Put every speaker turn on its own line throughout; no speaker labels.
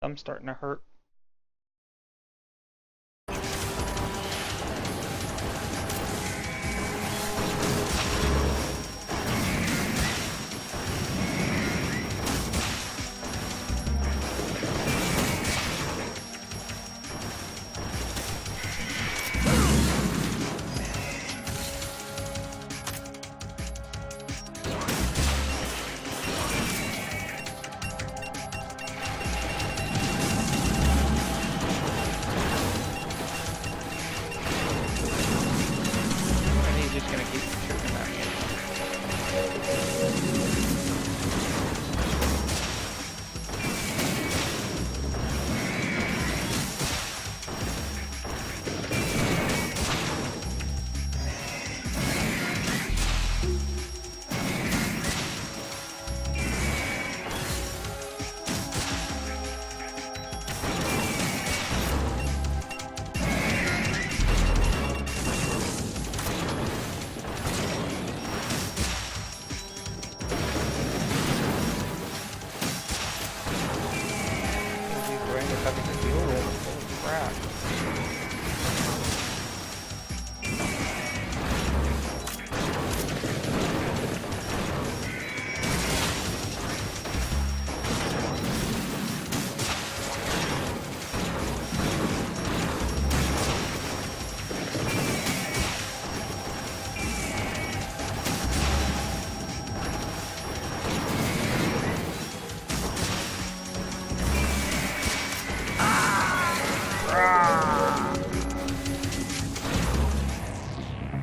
I'm starting to hurt.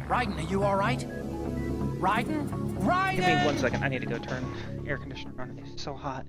Raiden, are you alright? Raiden? Raiden!
Give me 1 second. I need to go turn air conditioner on. It's so hot.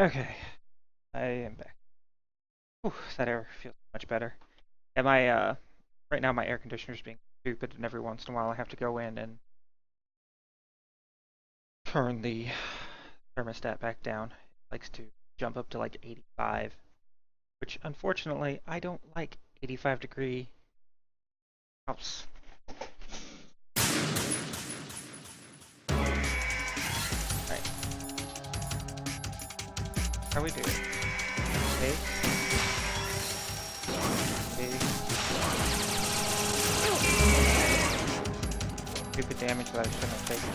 Okay, I am back. Whew, that air feels much better. And my right now my air conditioner's being stupid, and every once in a while I have to go in and turn the thermostat back down. It likes to jump up to like 85, which unfortunately I don't like 85-degree house. Right. How we doing? Okay. Okay. Stupid damage that I shouldn't have taken.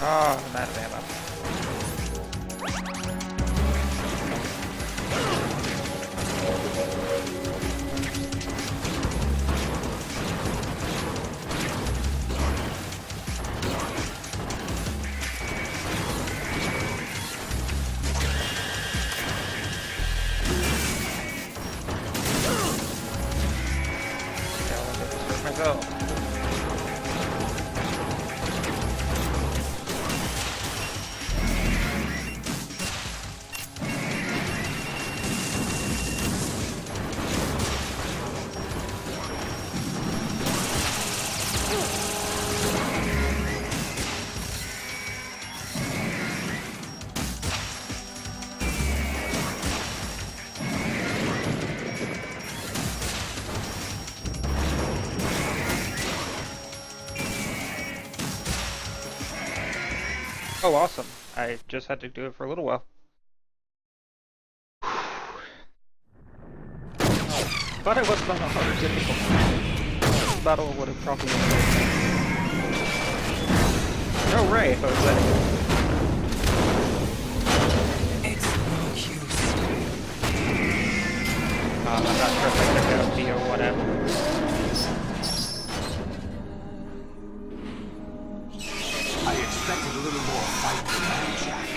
Oh, I'm out of ammo. Yeah, I'll get this for myself. Oh, awesome. I just had to do it for a little while. Thought I was on a harder difficulty. This battle would have probably been no Ray if I was letting it.
It's no use.
I'm not sure if I took out D or whatever.
I expected a little more fight than that, Jack.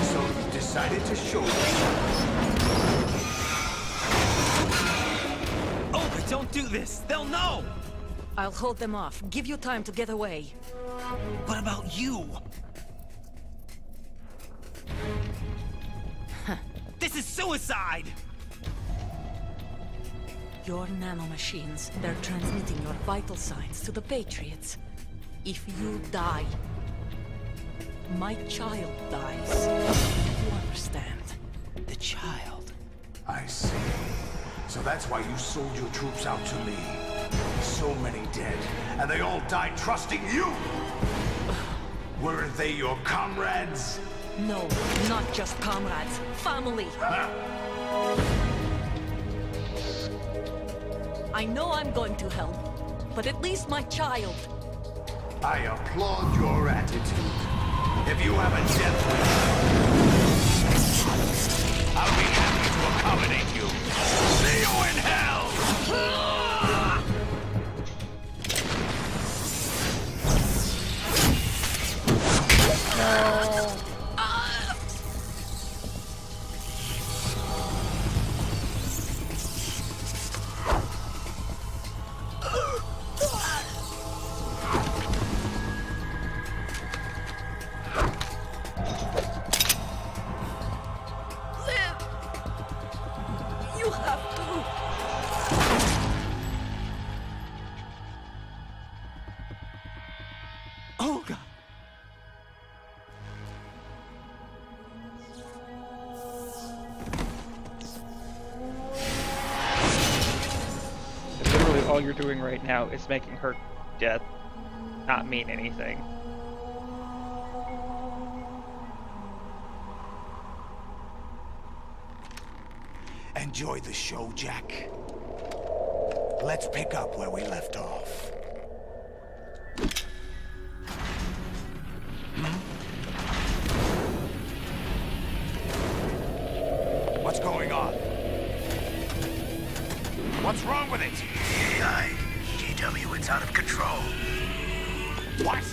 So you decided to show yourself.
Oh, but don't do this! They'll know!
I'll hold them off. Give you time to get away.
What about you? This is suicide!
Your nanomachines, they're transmitting your vital signs to the Patriots. If you die, my child dies. You understand?
The child.
I see. So that's why you sold your troops out to me. So many dead, and they all died trusting you! Weren't they your comrades?
No, not just comrades. Family. I know I'm going to hell, but at least my child.
I applaud your attitude. If you have a death wish, I'll be happy to accommodate you. See you in hell!
Live! You have to.
Olga!
Literally all you're doing right now is making her death not mean anything.
Enjoy the show, Jack. Let's pick up where we left off. What's going on? What's wrong with it? GW, it's out of control. What?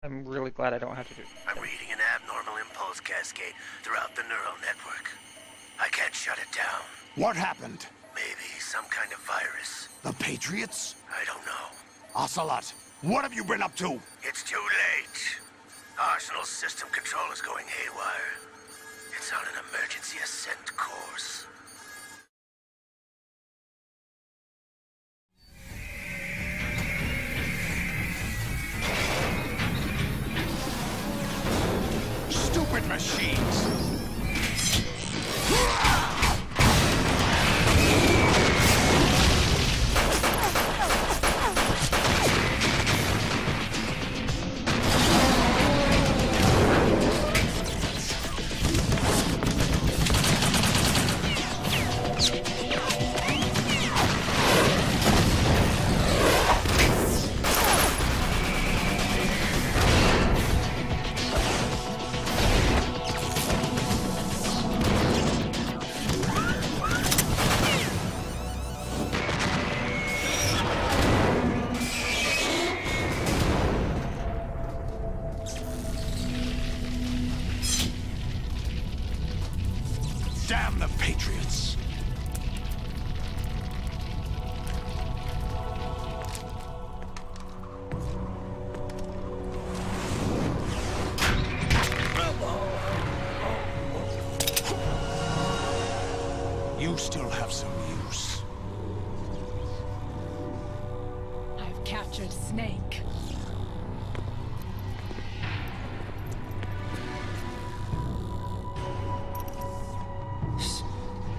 I'm really glad I don't have to do
I'm reading an abnormal impulse cascade throughout the neural network. I can't shut it down.
What happened?
Maybe some kind of virus.
The Patriots?
I don't know.
Ocelot, what have you been up to?
It's too late. Arsenal's system control is going haywire. It's on an emergency ascent course.
Stupid machines! Damn the Patriots! You still have some use.
I've captured Snake.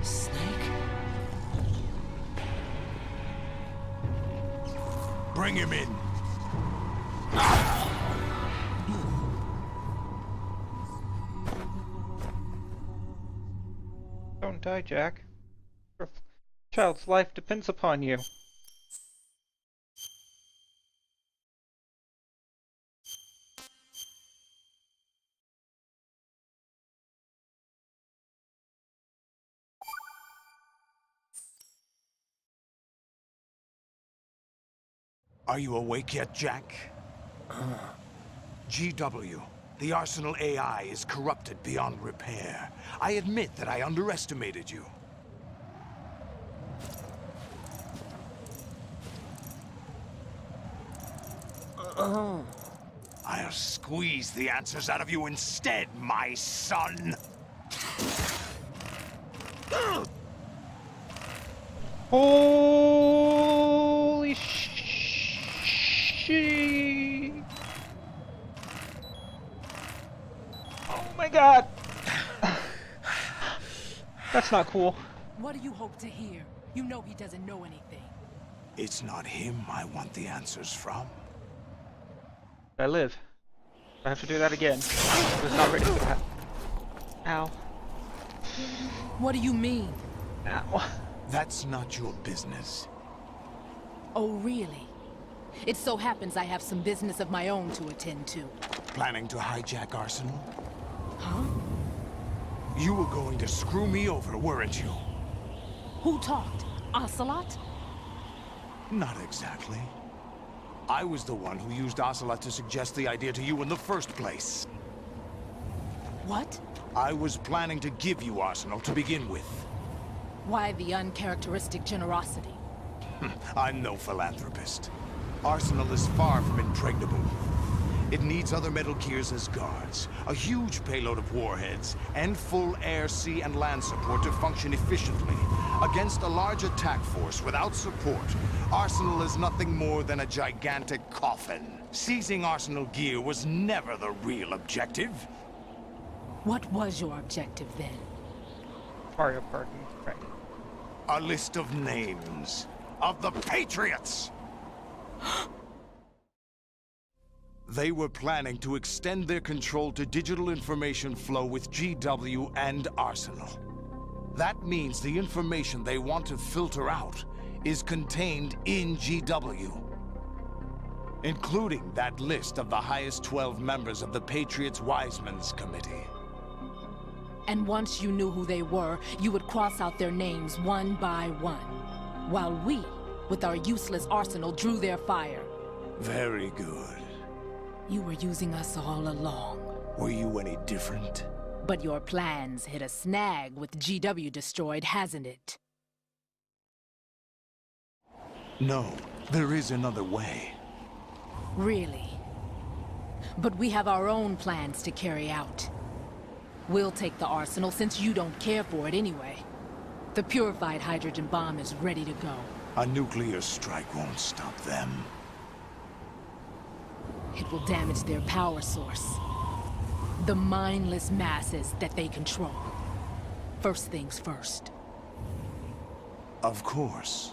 Snake?
Bring him in.
Don't die, Jack. Your child's life depends upon you.
Are you awake yet, Jack? GW, the Arsenal AI is corrupted beyond repair. I admit that I underestimated you. I'll squeeze the answers out of you instead, my son!
Holy shit! Oh my god! That's not cool.
What do you hope to hear? You know he doesn't know anything.
It's not him I want the answers from.
I live. I have to do that again. I was not ready for that. Ow.
What do you mean?
Ow.
That's not your business.
Oh, really? It so happens I have some business of my own to attend to.
Planning to hijack Arsenal?
Huh?
You were going to screw me over, weren't you?
Who talked? Ocelot?
Not exactly. I was the one who used Ocelot to suggest the idea to you in the first place.
What?
I was planning to give you Arsenal to begin with.
Why the uncharacteristic generosity?
I'm no philanthropist. Arsenal is far from impregnable. It needs other Metal Gears as guards, a huge payload of warheads, and full air, sea, and land support to function efficiently. Against a large attack force without support, Arsenal is nothing more than a gigantic coffin. Seizing Arsenal gear was never the real objective.
What was your objective then?
Mario Party. Right.
A list of names of the Patriots! They were planning to extend their control to digital information flow with GW and Arsenal. That means the information they want to filter out is contained in GW, including that list of the highest 12 members of the Patriots Wiseman's Committee.
And once you knew who they were, you would cross out their names one by one, while we, with our useless arsenal, drew their fire.
Very good.
You were using us all along.
Were you any different?
But your plans hit a snag with GW destroyed, hasn't it?
No, there is another way.
Really? But we have our own plans to carry out.
We'll take the arsenal since you don't care for it anyway. The purified hydrogen bomb is ready to go.
A nuclear strike won't stop them.
It will damage their power source. The mindless masses that they control. First things first.
Of course.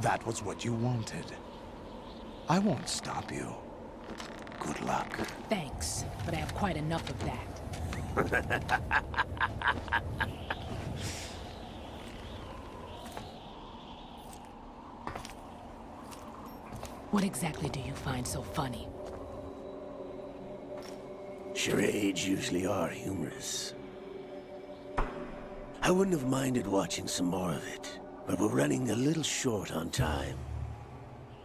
That was what you wanted. I won't stop you. Good luck.
Thanks, but I have quite enough of that. What exactly do you find so funny?
Charades usually are humorous. I wouldn't have minded watching some more of it, but we're running a little short on time.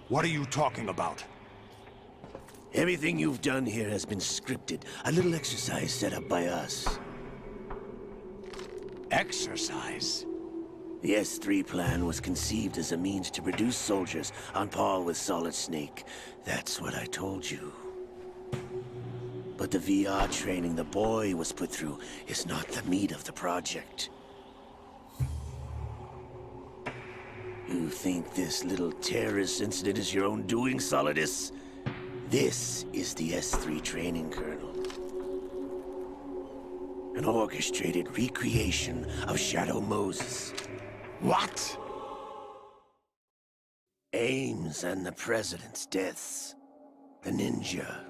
What are you talking about?
Everything you've done here has been scripted. A little exercise set up by us.
Exercise?
The S3 plan was conceived as a means to produce soldiers on par with Solid Snake. That's what I told you. But the VR training the boy was put through is not the meat of the project. You think this little terrorist incident is your own doing, Solidus? This is the S3 training kernel. An orchestrated recreation of Shadow Moses.
What?
Ames and the President's deaths. The ninja.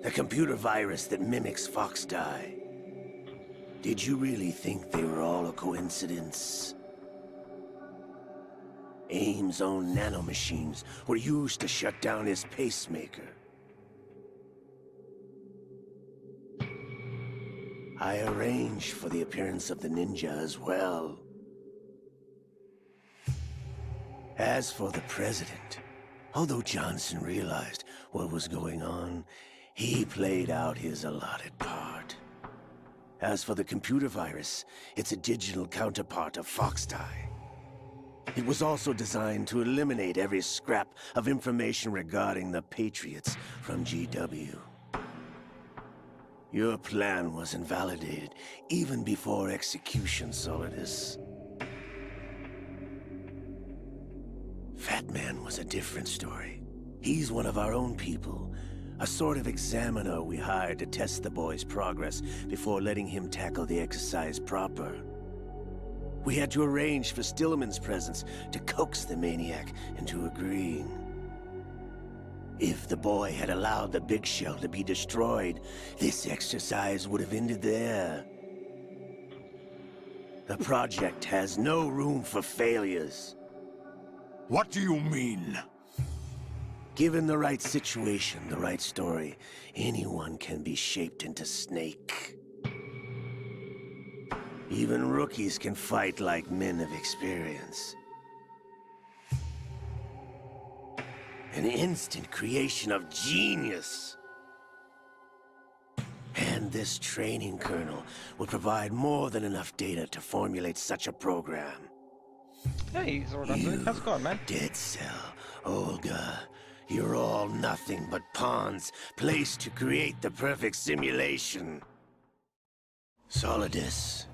The computer virus that mimics Foxdie. Did you really think they were all a coincidence? Ames' own nanomachines were used to shut down his pacemaker. I arranged for the appearance of the ninja as well. As for the President, although Johnson realized what was going on, he played out his allotted part. As for the computer virus, it's a digital counterpart of Foxdie. It was also designed to eliminate every scrap of information regarding the Patriots from GW. Your plan was invalidated even before execution, Solidus. Fat Man was a different story. He's one of our own people, a sort of examiner we hired to test the boy's progress before letting him tackle the exercise proper. We had to arrange for Stillman's presence to coax the maniac into agreeing. If the boy had allowed the big shell to be destroyed, this exercise would have ended there. The project has no room for failures.
What do you mean?
Given the right situation, the right story, anyone can be shaped into Snake. Even rookies can fight like men of experience. An instant creation of genius. And this training kernel will provide more than enough data to formulate such a program.
Hey, Zordon, how's it going, man?
Dead Cell, Olga, you're all nothing but pawns placed to create the perfect simulation. Solidus,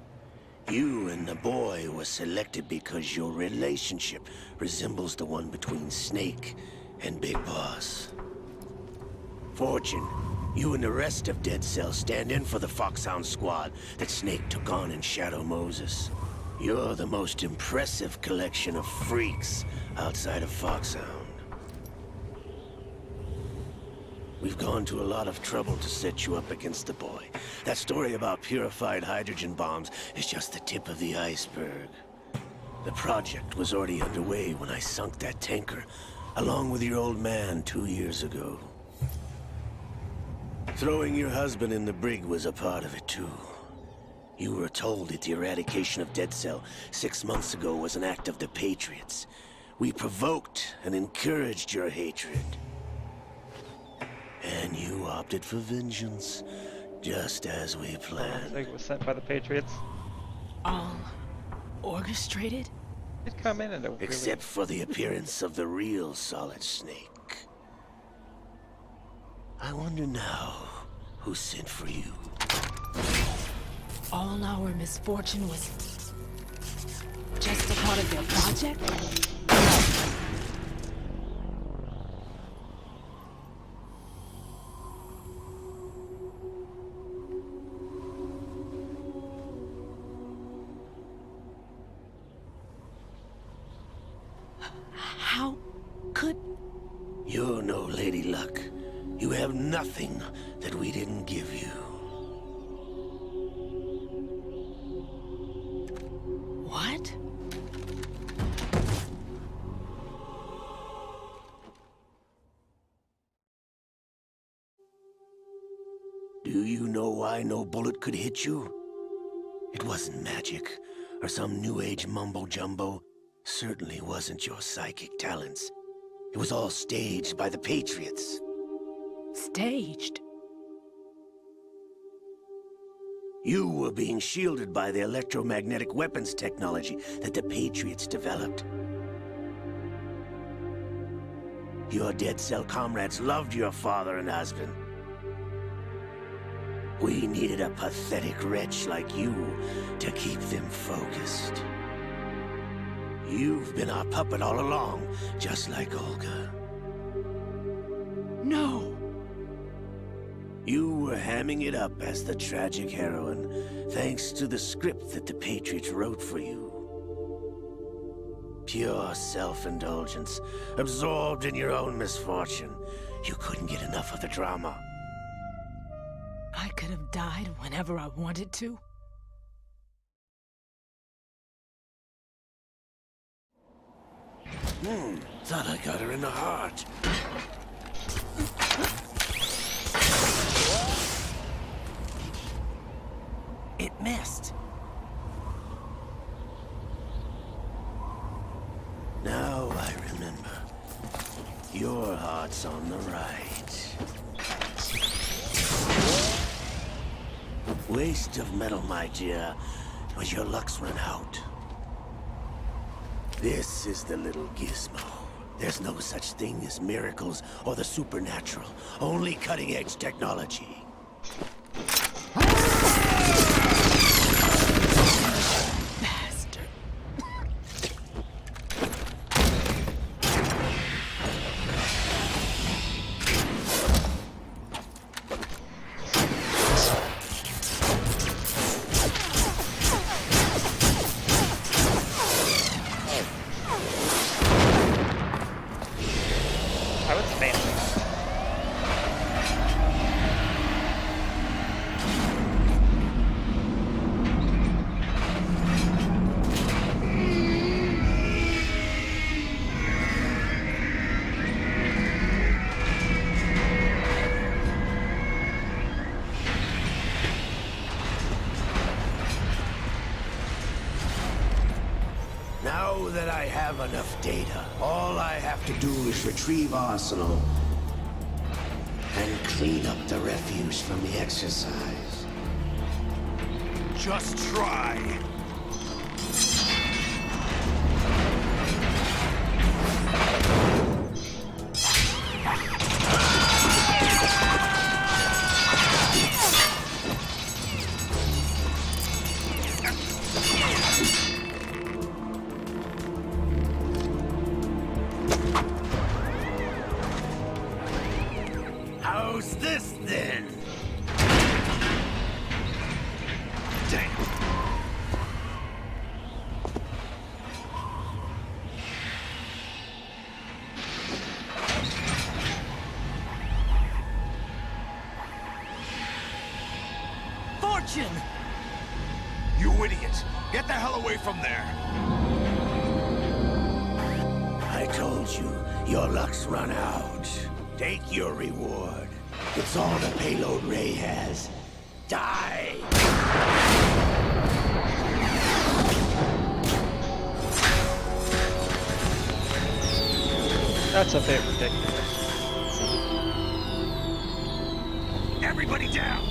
you and the boy were selected because your relationship resembles the one between Snake and Big Boss. Fortune, you and the rest of Dead Cell stand in for the Foxhound squad that Snake took on in Shadow Moses. You're the most impressive collection of freaks outside of Foxhound. We've gone to a lot of trouble to set you up against the boy. That story about purified hydrogen bombs is just the tip of the iceberg. The project was already underway when I sunk that tanker, along with your old man 2 years ago. Throwing your husband in the brig was a part of it too. You were told that the eradication of Dead Cell 6 months ago was an act of the Patriots. We provoked and encouraged your hatred. And you opted for vengeance, just as we planned.
Snake was sent by the Patriots.
All orchestrated?
He'd come in and
Except for the appearance of the real Solid Snake. I wonder now, who sent for you.
All our misfortune was just a part of their project? How could...
You're no Lady Luck. You have nothing that we didn't give you.
What?
Do you know why no bullet could hit you? It wasn't magic, or some new age mumbo-jumbo. Certainly wasn't your psychic talents. It was all staged by the Patriots.
Staged?
You were being shielded by the electromagnetic weapons technology that the Patriots developed. Your dead cell comrades loved your father and husband. We needed a pathetic wretch like you to keep them focused. You've been our puppet all along, just like Olga.
No!
You were hamming it up as the tragic heroine, thanks to the script that the Patriots wrote for you. Pure self-indulgence, absorbed in your own misfortune. You couldn't get enough of the drama.
I could have died whenever I wanted to.
Thought I got her in the heart.
It missed.
Now I remember. Your heart's on the right. Waste of metal, my dear, but your luck's run out. This is the little gizmo. There's no such thing as miracles or the supernatural. Only cutting-edge technology.
Bastard.
I was failing.
Now that I have enough data, all I have to do is retrieve Arsenal and clean up the refuse from the exercise.
Just try.
How's this then?
Damn.
Fortune!
You idiot! Get the hell away from there!
I told you, your luck's run out. Take your reward. It's all the payload Ray has. Die!
That's a bit ridiculous.
Everybody down!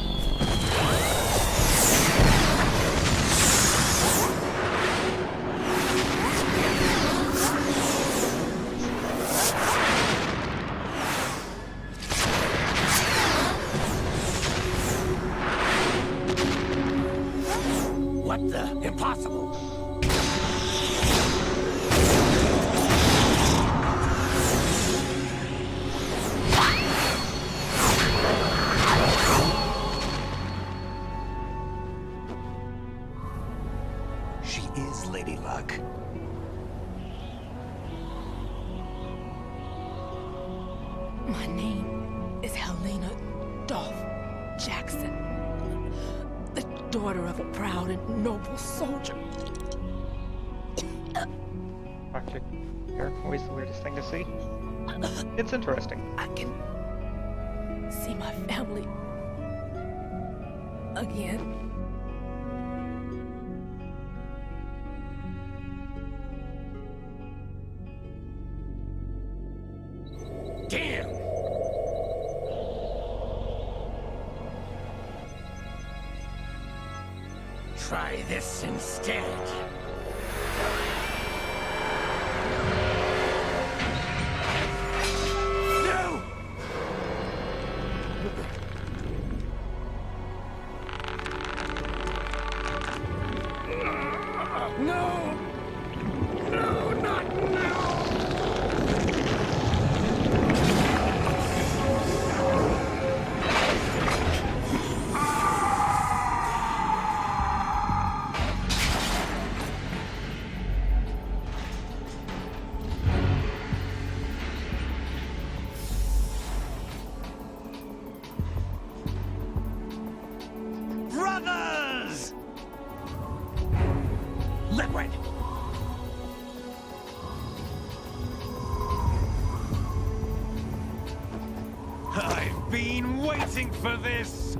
My name is Helena Dolph Jackson, the daughter of a proud and noble soldier.
Toxic air, always the weirdest thing to see. It's interesting.
I can see my family again.
Damn! Try this instead. No! No! No, not now! Brothers! Liquid! I've been waiting for this!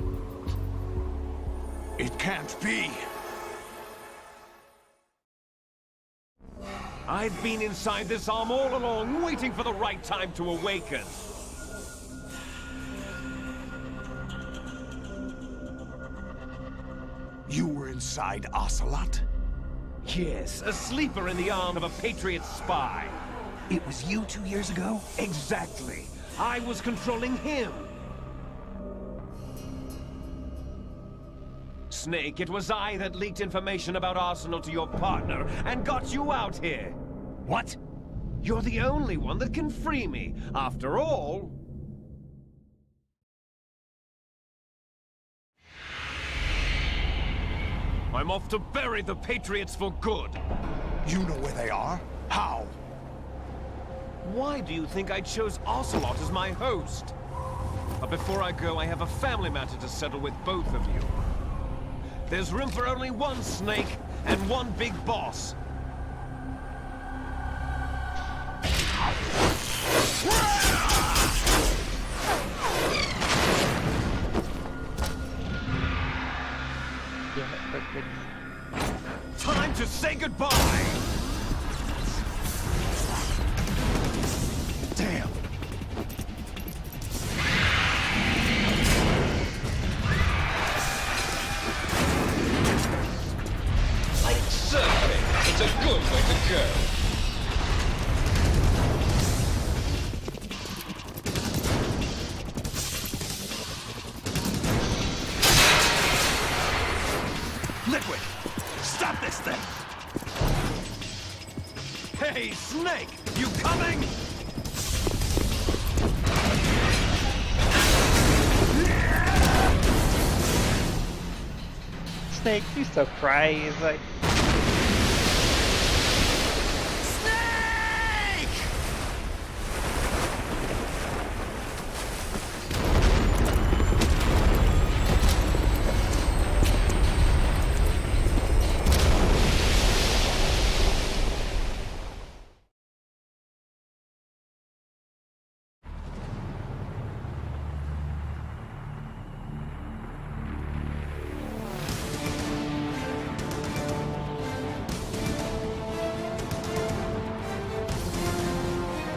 It can't be! I've been inside this arm all along, waiting for the right time to awaken.
You were inside Ocelot?
Yes, a sleeper in the arm of a Patriot spy.
It was you 2 years ago?
Exactly. I was controlling him. Snake, it was I that leaked information about Arsenal to your partner and got you out here.
What?
You're the only one that can free me. After all... I'm off to bury the Patriots for good.
You know where they are? How?
Why do you think I chose Ocelot as my host? But before I go, I have a family matter to settle with both of you. There's room for only one Snake and one big boss.
Damn it, Liquid.
Time to say goodbye!
Damn.
Like surfing, it's a good way to go.
Liquid! Stop this thing!
Hey, Snake! You coming?
Snake, he's so cry. He's like,
Snake!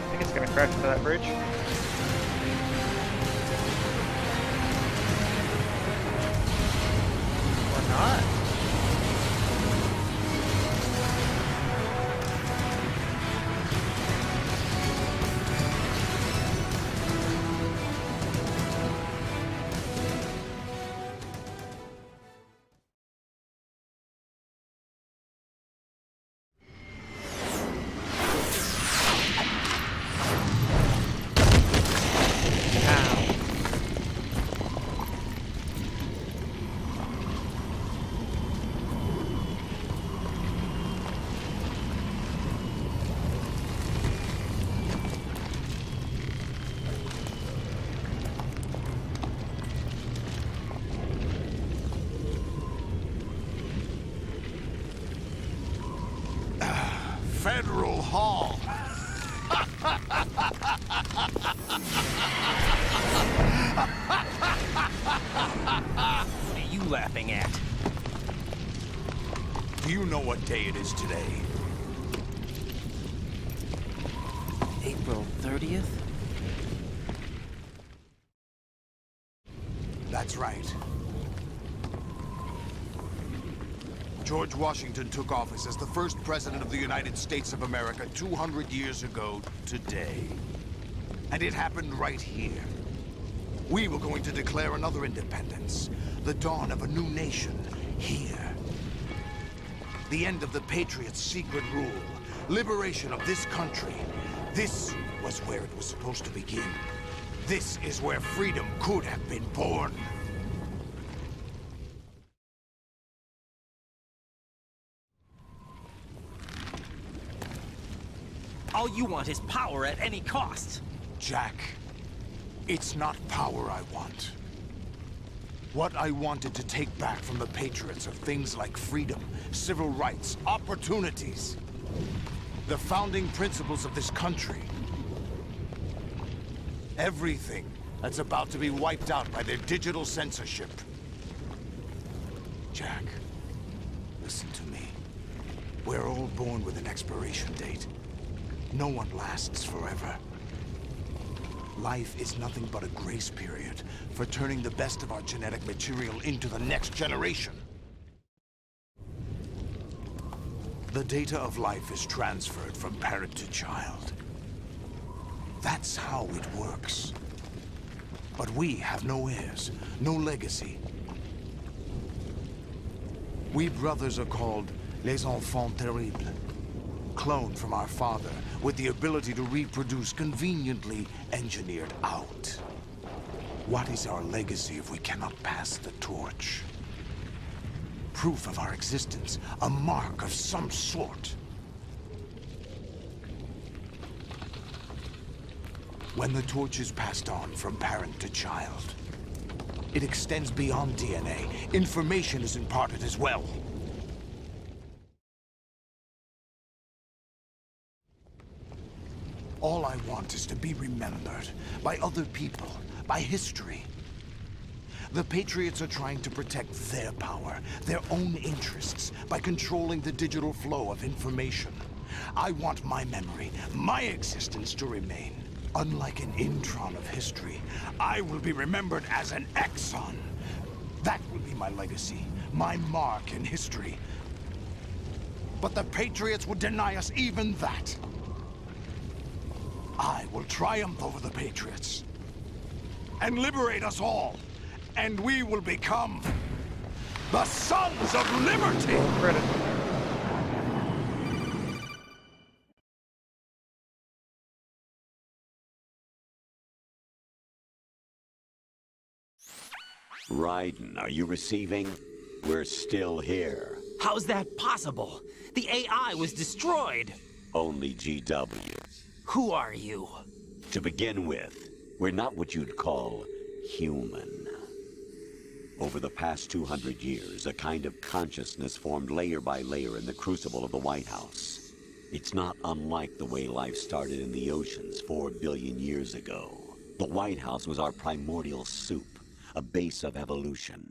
I think it's gonna crash into that bridge. Or not. Ow.
What are you laughing at?
Do you know what day it is today?
April 30th?
That's right. George Washington took office as the first president of the United States of America 200 years ago today. And it happened right here. We were going to declare another independence, the dawn of a new nation, here. The end of the Patriots' secret rule, liberation of this country. This was where it was supposed to begin. This is where freedom could have been born.
All you want is power at any cost.
Jack, it's not power I want. What I wanted to take back from the Patriots are things like freedom, civil rights, opportunities. The founding principles of this country. Everything that's about to be wiped out by their digital censorship. Jack, listen to me. We're all born with an expiration date. No one lasts forever. Life is nothing but a grace period for turning the best of our genetic material into the next generation. The data of life is transferred from parent to child. That's how it works. But we have no heirs, no legacy. We brothers are called les enfants terribles. Cloned from our father, with the ability to reproduce conveniently engineered out. What is our legacy if we cannot pass the torch? Proof of our existence, a mark of some sort. When the torch is passed on from parent to child, it extends beyond DNA. Information is imparted as well. All I want is to be remembered by other people, by history. The Patriots are trying to protect their power, their own interests, by controlling the digital flow of information. I want my memory, my existence to remain. Unlike an intron of history, I will be remembered as an exon. That will be my legacy, my mark in history. But the Patriots would deny us even that. I will triumph over the Patriots and liberate us all, and we will become the Sons of Liberty!
Credit.
Raiden, are you receiving? We're still here.
How's that possible? The AI was destroyed.
Only GW.
Who are you?
To begin with, we're not what you'd call human. Over the past 200 years, a kind of consciousness formed layer by layer in the crucible of the White House. It's not unlike the way life started in the oceans 4 billion years ago. The White House was our primordial soup, a base of evolution.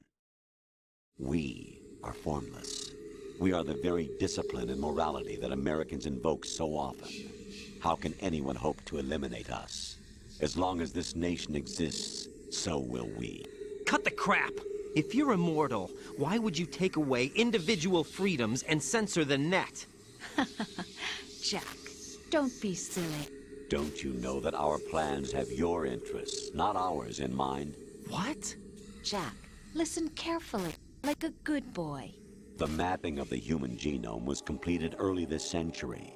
We are formless. We are the very discipline and morality that Americans invoke so often. How can anyone hope to eliminate us? As long as this nation exists, so will we.
Cut the crap! If you're immortal, why would you take away individual freedoms and censor the net?
Jack, don't be silly.
Don't you know that our plans have your interests, not ours, in mind?
What?
Jack, listen carefully, like a good boy.
The mapping of the human genome was completed early this century.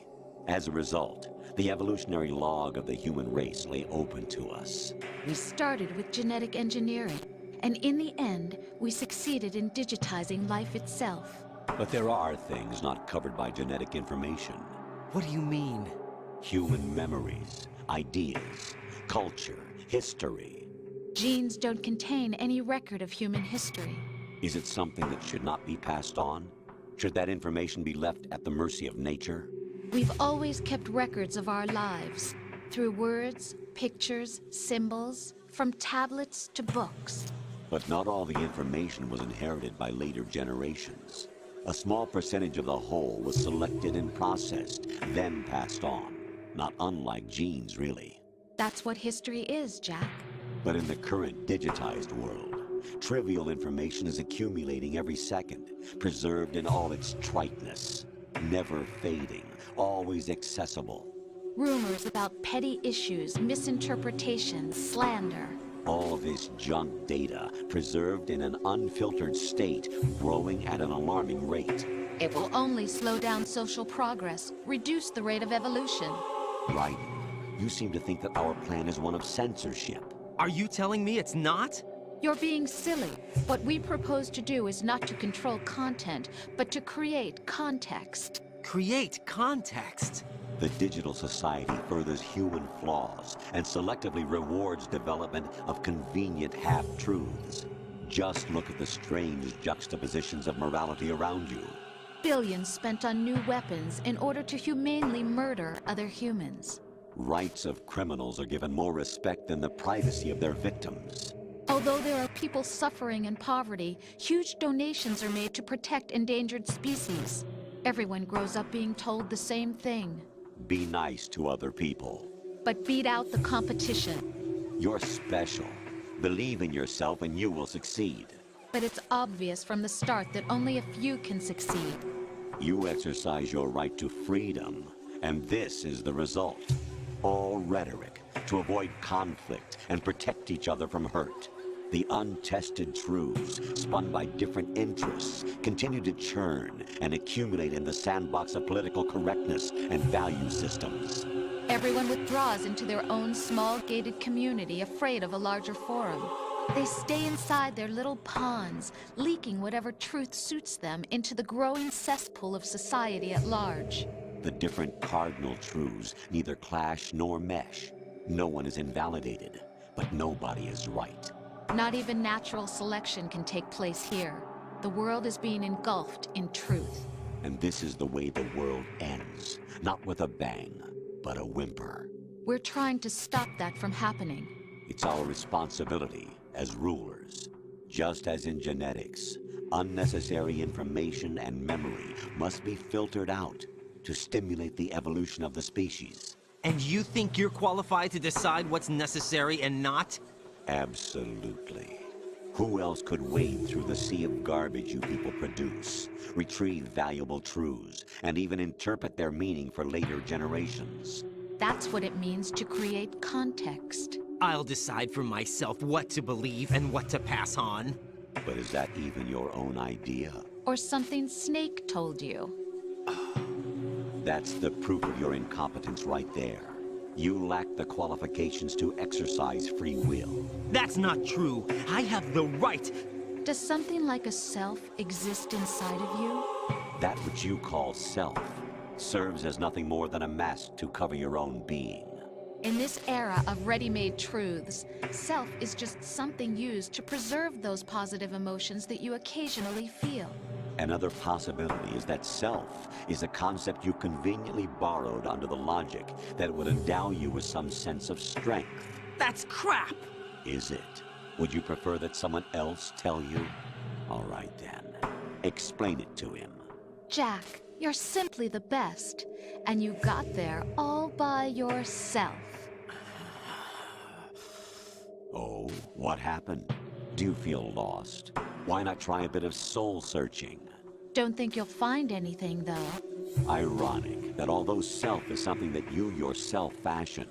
As a result, the evolutionary log of the human race lay open to us.
We started with genetic engineering, and in the end, we succeeded in digitizing life itself.
But there are things not covered by genetic information.
What do you mean?
Human memories, ideas, culture, history.
Genes don't contain any record of human history.
Is it something that should not be passed on? Should that information be left at the mercy of nature?
We've always kept records of our lives. Through words, pictures, symbols, from tablets to books.
But not all the information was inherited by later generations. A small percentage of the whole was selected and processed, then passed on. Not unlike genes, really.
That's what history is, Jack.
But in the current digitized world, trivial information is accumulating every second, preserved in all its triteness, never fading, always accessible.
Rumors about petty issues, misinterpretations, slander.
All this junk data, preserved in an unfiltered state, growing at an alarming rate.
It will only slow down social progress, reduce the rate of evolution.
Right. You seem to think that our plan is one of censorship.
Are you telling me it's not?
You're being silly. What we propose to do is not to control content, but to create context.
Create context.
The digital society furthers human flaws and selectively rewards development of convenient half-truths. Just look at the strange juxtapositions of morality around you.
Billions spent on new weapons in order to humanely murder other humans.
Rights of criminals are given more respect than the privacy of their victims.
Although there are people suffering in poverty, huge donations are made to protect endangered species. Everyone grows up being told the same thing.
Be nice to other people.
But beat out the competition.
You're special. Believe in yourself and you will succeed.
But it's obvious from the start that only a few can succeed.
You exercise your right to freedom, and this is the result. All rhetoric to avoid conflict and protect each other from hurt. The untested truths, spun by different interests, continue to churn and accumulate in the sandbox of political correctness and value systems.
Everyone withdraws into their own small gated community, afraid of a larger forum. They stay inside their little ponds, leaking whatever truth suits them into the growing cesspool of society at large.
The different cardinal truths neither clash nor mesh. No one is invalidated, but nobody is right.
Not even natural selection can take place here. The world is being engulfed in truth.
And this is the way the world ends. Not with a bang, but a whimper.
We're trying to stop that from happening.
It's our responsibility as rulers. Just as in genetics, unnecessary information and memory must be filtered out to stimulate the evolution of the species.
And you think you're qualified to decide what's necessary and not?
Absolutely. Who else could wade through the sea of garbage you people produce, retrieve valuable truths, and even interpret their meaning for later generations?
That's what it means to create context.
I'll decide for myself what to believe and what to pass on.
But is that even your own idea?
Or something Snake told you?
That's the proof of your incompetence right there. You lack the qualifications to exercise free will.
That's not true. I have the right.
Does something like a self exist inside of you?
That which you call self serves as nothing more than a mask to cover your own being.
In this era of ready-made truths, self is just something used to preserve those positive emotions that you occasionally feel.
Another possibility is that self is a concept you conveniently borrowed under the logic that it would endow you with some sense of strength.
That's crap!
Is it? Would you prefer that someone else tell you? All right then. Explain it to him.
Jack, you're simply the best, and you got there all by yourself.
Oh, what happened? Do you feel lost? Why not try a bit of soul-searching?
Don't think you'll find anything, though.
Ironic that although self is something that you yourself fashioned,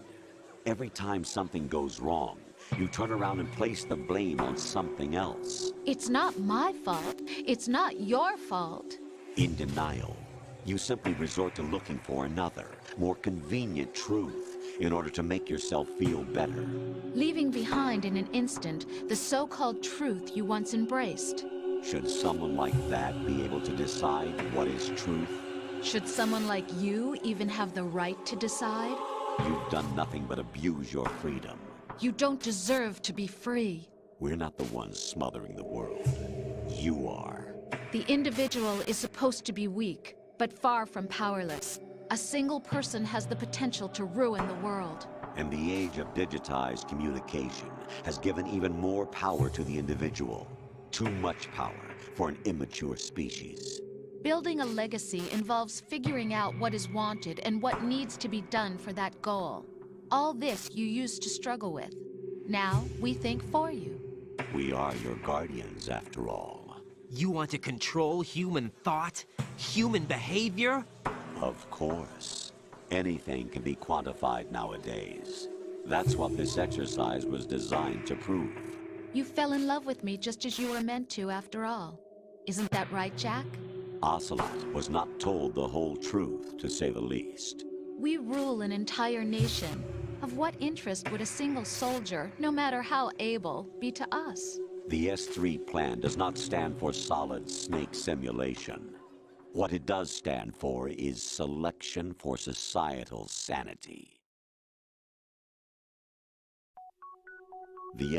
every time something goes wrong, you turn around and place the blame on something else.
It's not my fault. It's not your fault.
In denial, you simply resort to looking for another, more convenient truth in order to make yourself feel better.
Leaving behind in an instant the so-called truth you once embraced.
Should someone like that be able to decide what is truth?
Should someone like you even have the right to decide?
You've done nothing but abuse your freedom.
You don't deserve to be free.
We're not the ones smothering the world. You are.
The individual is supposed to be weak, but far from powerless. A single person has the potential to ruin the world.
And the age of digitized communication has given even more power to the individual. Too much power for an immature species.
Building a legacy involves figuring out what is wanted and what needs to be done for that goal. All this you used to struggle with. Now, we think for you.
We are your guardians, after all.
You want to control human thought? Human behavior?
Of course. Anything can be quantified nowadays. That's what this exercise was designed to prove.
You fell in love with me just as you were meant to, after all. Isn't that right, Jack?
Ocelot was not told the whole truth, to say the least.
We rule an entire nation. Of what interest would a single soldier, no matter how able, be to us?
The S3 plan does not stand for solid snake simulation. What it does stand for is selection for societal sanity. The